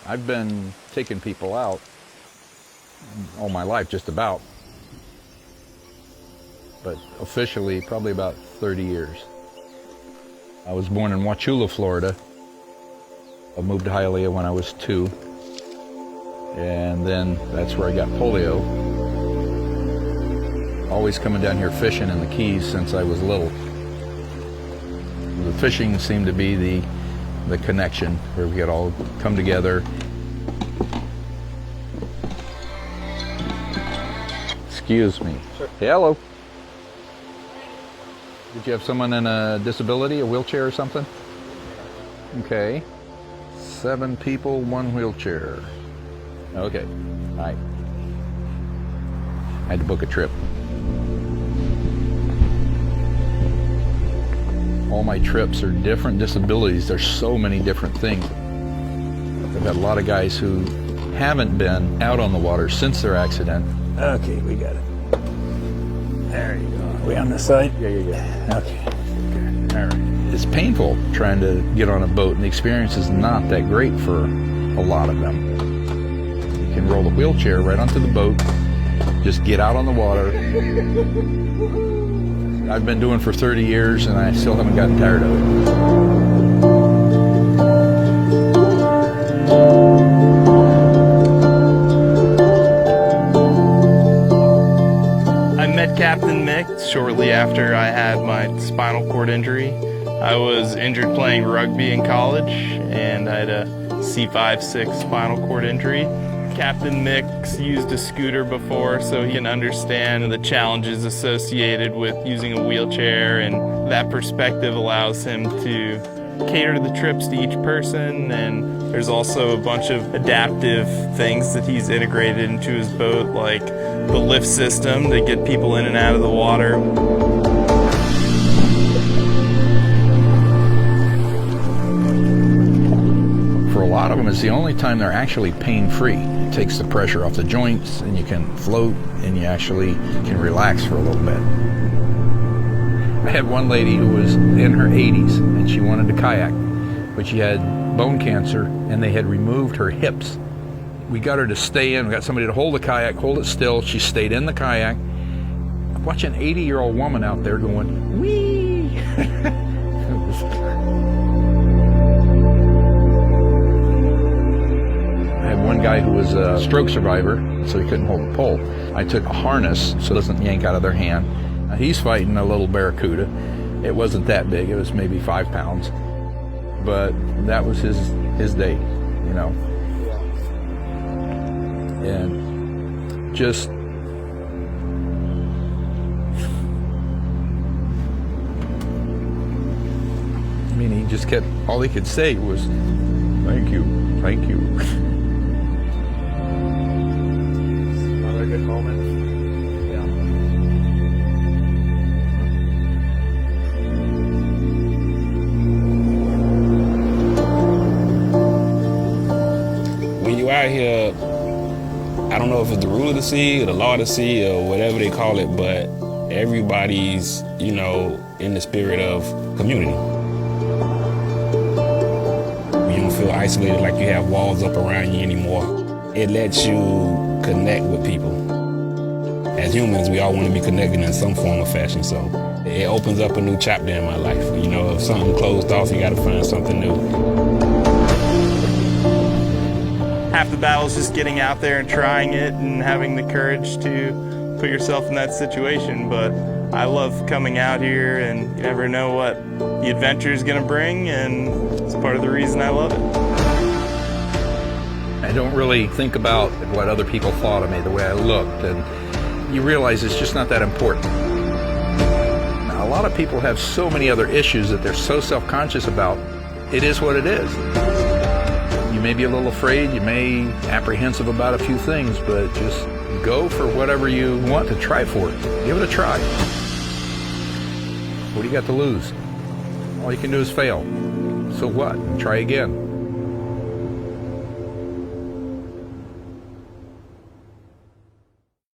I've been taking people out all my life, just about. But officially, probably about 30 years. I was born in Wauchula, Florida. I moved to Hialeah when I was 2. And then that's where I got polio. Always coming down here fishing in the Keys since I was little. The fishing seemed to be the connection where we could all come together. Excuse me. Sure. Hello. Did you have someone in a disability, a wheelchair or something? Okay. 7 people, 1 wheelchair. Okay. All right. I had to book a trip. All my trips are different disabilities. There's so many different things. I've got a lot of guys who haven't been out on the water since their accident. Okay, we got it. There you go. Are we on this side? Yeah. Okay. All right. It's painful trying to get on a boat, and the experience is not that great for a lot of them. You can roll the wheelchair right onto the boat, just get out on the water. I've been doing it for 30 years, and I still haven't gotten tired of it. I met Captain Mick shortly after I had my spinal cord injury. I was injured playing rugby in college, and I had a C5-6 spinal cord injury. Captain Mick's used a scooter before, so he can understand the challenges associated with using a wheelchair, and that perspective allows him to cater to the trips to each person. And there's also a bunch of adaptive things that he's integrated into his boat, like the lift system to get people in and out of the water. For a lot of them, it's the only time they're actually pain-free. It takes the pressure off the joints, and you can float, and you actually can relax for a little bit. I had one lady who was in her 80s, and she wanted to kayak, but she had bone cancer, and they had removed her hips. We got her to stay in. We got somebody to hold the kayak, hold it still. She stayed in the kayak. Watching an 80-year-old woman out there going, whee! One guy who was a stroke survivor, so he couldn't hold the pole. I took a harness so it doesn't yank out of their hand. He's fighting a little barracuda. It wasn't that big, it was maybe 5 pounds. But that was his day, you know. And just I mean, he just kept, all he could say was, thank you, thank you. Good moment. Yeah. When you're out here, I don't know if it's the rule of the sea or the law of the sea or whatever they call it, but everybody's, in the spirit of community. You don't feel isolated like you have walls up around you anymore. It lets you connect with people. As humans, we all want to be connected in some form or fashion, so it opens up a new chapter in my life. If something closed off, you got to find something new. Half the battle is just getting out there and trying it and having the courage to put yourself in that situation. But I love coming out here, and you never know what the adventure is going to bring, and it's part of the reason I love it. I don't really think about what other people thought of me, the way I looked, and you realize it's just not that important. Now, a lot of people have so many other issues that they're so self-conscious about. It is what it is. You may be a little afraid, you may be apprehensive about a few things, but just go for whatever you want to try for it. Give it a try. What do you got to lose? All you can do is fail. So what? Try again.